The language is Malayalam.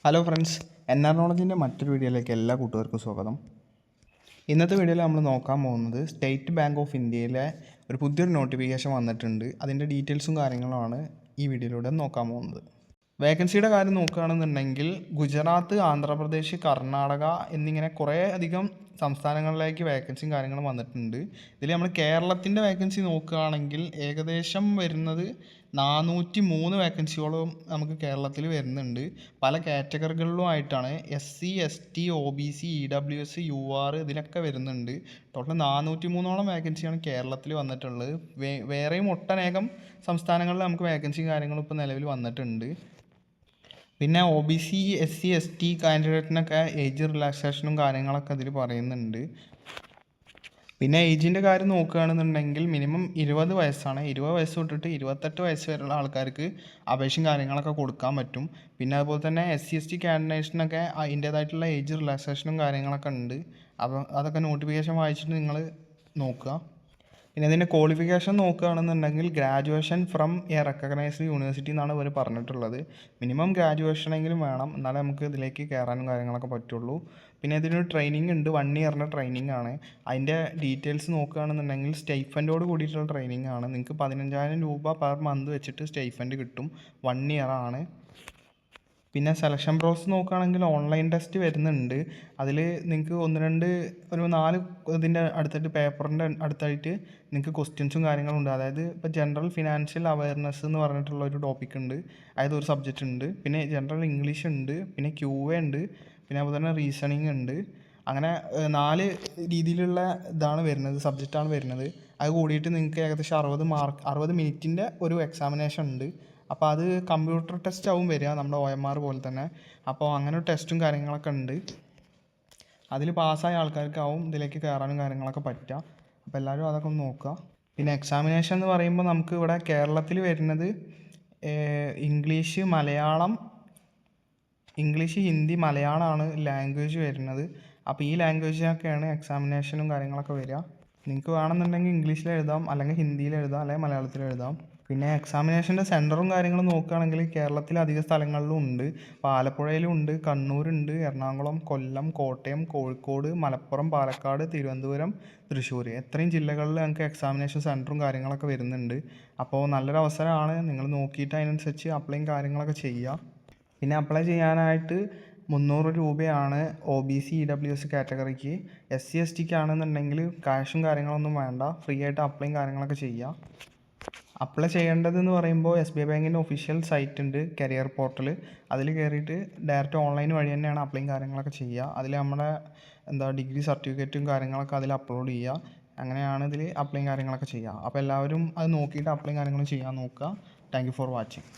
ഹലോ ഫ്രണ്ട്സ്, NR നോളജിൻ്റെ മറ്റൊരു വീഡിയോയിലേക്ക് എല്ലാ കൂട്ടുകാർക്കും സ്വാഗതം. ഇന്നത്തെ വീഡിയോയിൽ നമ്മൾ നോക്കാൻ പോകുന്നത് സ്റ്റേറ്റ് ബാങ്ക് ഓഫ് ഇന്ത്യയിലെ ഒരു പുതിയൊരു നോട്ടിഫിക്കേഷൻ വന്നിട്ടുണ്ട്. അതിൻ്റെ ഡീറ്റെയിൽസും കാര്യങ്ങളുമാണ് ഈ വീഡിയോയിലൂടെ നോക്കാൻ പോകുന്നത്. വേക്കൻസിയുടെ കാര്യം നോക്കുകയാണെന്നുണ്ടെങ്കിൽ ഗുജറാത്ത്, ആന്ധ്രാപ്രദേശ്, കർണാടക എന്നിങ്ങനെ കുറേ അധികം സംസ്ഥാനങ്ങളിലേക്ക് വേക്കൻസിയും കാര്യങ്ങളും വന്നിട്ടുണ്ട്. ഇതിൽ നമ്മൾ കേരളത്തിൻ്റെ വേക്കൻസി നോക്കുകയാണെങ്കിൽ ഏകദേശം വരുന്നത് 403 വേക്കൻസിയോളം നമുക്ക് കേരളത്തിൽ വരുന്നുണ്ട്. പല കാറ്റഗറികളിലും ആയിട്ടാണ്. SC, ST, OBC, EWS, UR ഇതിലൊക്കെ വരുന്നുണ്ട്. ടോട്ടൽ 403ഓളം വേക്കൻസിയാണ് കേരളത്തിൽ വന്നിട്ടുള്ളത്. വേറെയും ഒട്ടനേകം സംസ്ഥാനങ്ങളിൽ നമുക്ക് വേക്കൻസിയും കാര്യങ്ങളും ഇപ്പോൾ നിലവിൽ വന്നിട്ടുണ്ട്. പിന്നെ OBC, SC, ST കാൻഡിഡേറ്റിനൊക്കെ ഏജ് റിലാക്സേഷനും കാര്യങ്ങളൊക്കെ അതിൽ പറയുന്നുണ്ട്. പിന്നെ ഏജിൻ്റെ കാര്യം നോക്കുകയാണെന്നുണ്ടെങ്കിൽ മിനിമം 20 വയസ്സാണ്. 20 വയസ്സ് തൊട്ടിട്ട് 28 വയസ്സ് വരെയുള്ള ആൾക്കാർക്ക് അപേക്ഷയും കാര്യങ്ങളൊക്കെ കൊടുക്കാൻ പറ്റും. പിന്നെ അതുപോലെ തന്നെ SC, ST കാൻഡിഡേറ്റ്സിനൊക്കെ അതിൻ്റേതായിട്ടുള്ള ഏജ് റിലാക്സേഷനും കാര്യങ്ങളൊക്കെ ഉണ്ട്. അപ്പോൾ അതൊക്കെ നോട്ടിഫിക്കേഷൻ വായിച്ചിട്ട് നിങ്ങൾ നോക്കുക. പിന്നെ ഇതിൻ്റെ ക്വാളിഫിക്കേഷൻ നോക്കുകയാണെന്നുണ്ടെങ്കിൽ graduation from A recognised university എന്നാണ് ഇവർ പറഞ്ഞിട്ടുള്ളത്. മിനിമം ഗ്രാജുവേഷനെങ്കിലും വേണം, എന്നാലേ നമുക്ക് ഇതിലേക്ക് കയറാനും കാര്യങ്ങളൊക്കെ പറ്റുള്ളൂ. പിന്നെ ഇതിനൊരു ട്രെയിനിങ് ഉണ്ട്, 1 ഇയറിൻ്റെ ട്രെയിനിങ് ആണ്. അതിൻ്റെ ഡീറ്റെയിൽസ് നോക്കുകയാണെന്നുണ്ടെങ്കിൽ സ്റ്റൈഫൻഡോട് കൂടിയിട്ടുള്ള ട്രെയിനിങ് ആണ്. നിങ്ങൾക്ക് 15,000 രൂപ പെർ മന്ത് വെച്ചിട്ട് സ്റ്റൈഫൻഡ് കിട്ടും. 1 ഇയർ ആണ്. പിന്നെ സെലക്ഷൻ പ്രോസസ്സ് നോക്കുകയാണെങ്കിൽ ഓൺലൈൻ ടെസ്റ്റ് വരുന്നുണ്ട്. അതിൽ നിങ്ങൾക്ക് ഒരു 4 ഇതിൻ്റെ അടുത്തായിട്ട് പേപ്പറിൻ്റെ അടുത്തായിട്ട് നിങ്ങൾക്ക് ക്വസ്റ്റ്യൻസും കാര്യങ്ങളും ഉണ്ട്. അതായത് ഇപ്പോൾ ജനറൽ ഫിനാൻഷ്യൽ അവയർനെസ് എന്ന് പറഞ്ഞിട്ടുള്ള ഒരു ടോപ്പിക് ഉണ്ട്, അതായത് ഒരു സബ്ജക്റ്റ് ഉണ്ട്. പിന്നെ ജനറൽ ഇംഗ്ലീഷ് ഉണ്ട്, പിന്നെ QA ഉണ്ട്, പിന്നെ അതുപോലെ തന്നെ റീസണിങ് ഉണ്ട്. അങ്ങനെ 4 രീതിയിലുള്ള ഇതാണ് വരുന്നത്, സബ്ജക്റ്റാണ് വരുന്നത്. അത് കൂടിയിട്ട് നിങ്ങൾക്ക് ഏകദേശം 60 മിനിറ്റിൻ്റെ ഒരു എക്സാമിനേഷൻ ഉണ്ട്. അപ്പോൾ അത് കമ്പ്യൂട്ടർ ടെസ്റ്റ് ആവും വരിക, നമ്മുടെ OMR പോലെ തന്നെ. അപ്പോൾ അങ്ങനെ ഒരു ടെസ്റ്റും കാര്യങ്ങളൊക്കെ ഉണ്ട്. അതിൽ പാസ്സായ ആൾക്കാർക്കാവും ഇതിലേക്ക് കയറാനും കാര്യങ്ങളൊക്കെ പറ്റുക. അപ്പോൾ എല്ലാവരും അതൊക്കെ ഒന്ന് നോക്കുക. പിന്നെ എക്സാമിനേഷൻ എന്ന് പറയുമ്പോൾ നമുക്ക് ഇവിടെ കേരളത്തിൽ വരുന്നത് ഇംഗ്ലീഷ്, ഹിന്ദി, മലയാളമാണ് ലാംഗ്വേജ് വരുന്നത്. അപ്പോൾ ഈ ലാംഗ്വേജിനൊക്കെയാണ് എക്സാമിനേഷനും കാര്യങ്ങളൊക്കെ വരിക. നിങ്ങൾക്ക് വേണമെന്നുണ്ടെങ്കിൽ ഇംഗ്ലീഷിൽ എഴുതാം, അല്ലെങ്കിൽ ഹിന്ദിയിൽ എഴുതാം, അല്ലെങ്കിൽ മലയാളത്തിൽ എഴുതാം. പിന്നെ എക്സാമിനേഷൻ്റെ സെൻറ്ററും കാര്യങ്ങളും നോക്കുകയാണെങ്കിൽ കേരളത്തിൽ അധിക സ്ഥലങ്ങളിലും ഉണ്ട്. ഇപ്പോൾ ആലപ്പുഴയിലും ഉണ്ട്, കണ്ണൂരുണ്ട്, എറണാകുളം, കൊല്ലം, കോട്ടയം, കോഴിക്കോട്, മലപ്പുറം, പാലക്കാട്, തിരുവനന്തപുരം, തൃശ്ശൂർ ഇത്രയും ജില്ലകളിൽ ഞങ്ങൾക്ക് എക്സാമിനേഷൻ സെൻറ്ററും കാര്യങ്ങളൊക്കെ വരുന്നുണ്ട്. അപ്പോൾ നല്ലൊരു അവസരമാണ്. നിങ്ങൾ നോക്കിയിട്ട് അതിനനുസരിച്ച് അപ്ലൈയും കാര്യങ്ങളൊക്കെ ചെയ്യുക. പിന്നെ അപ്ലൈ ചെയ്യാനായിട്ട് 300 രൂപയാണ് OBC, EWS കാറ്റഗറിക്ക്. SC, STക്ക് ആണെന്നുണ്ടെങ്കിൽ ക്യാഷും കാര്യങ്ങളൊന്നും വേണ്ട, ഫ്രീ ആയിട്ട് അപ്ലൈയും കാര്യങ്ങളൊക്കെ ചെയ്യുക. അപ്ലൈ ചെയ്യേണ്ടതെന്ന് പറയുമ്പോൾ SBI ബാങ്കിൻ്റെ ഒഫീഷ്യൽ സൈറ്റ് ഉണ്ട്, കരിയർ പോർട്ടൽ. അതിൽ കയറിയിട്ട് ഡയറക്റ്റ് ഓൺലൈൻ വഴി തന്നെയാണ് അപ്ലൈയും കാര്യങ്ങളൊക്കെ ചെയ്യുക. അതിൽ നമ്മുടെ ഡിഗ്രി സർട്ടിഫിക്കറ്റും കാര്യങ്ങളൊക്കെ അതിൽ അപ്ലോഡ് ചെയ്യുക. അങ്ങനെയാണ് ഇതിൽ അപ്ലൈയും കാര്യങ്ങളൊക്കെ ചെയ്യുക. അപ്പോൾ എല്ലാവരും അത് നോക്കിയിട്ട് അപ്ലൈയും കാര്യങ്ങളും ചെയ്യാൻ നോക്കുക. Thank you for watching.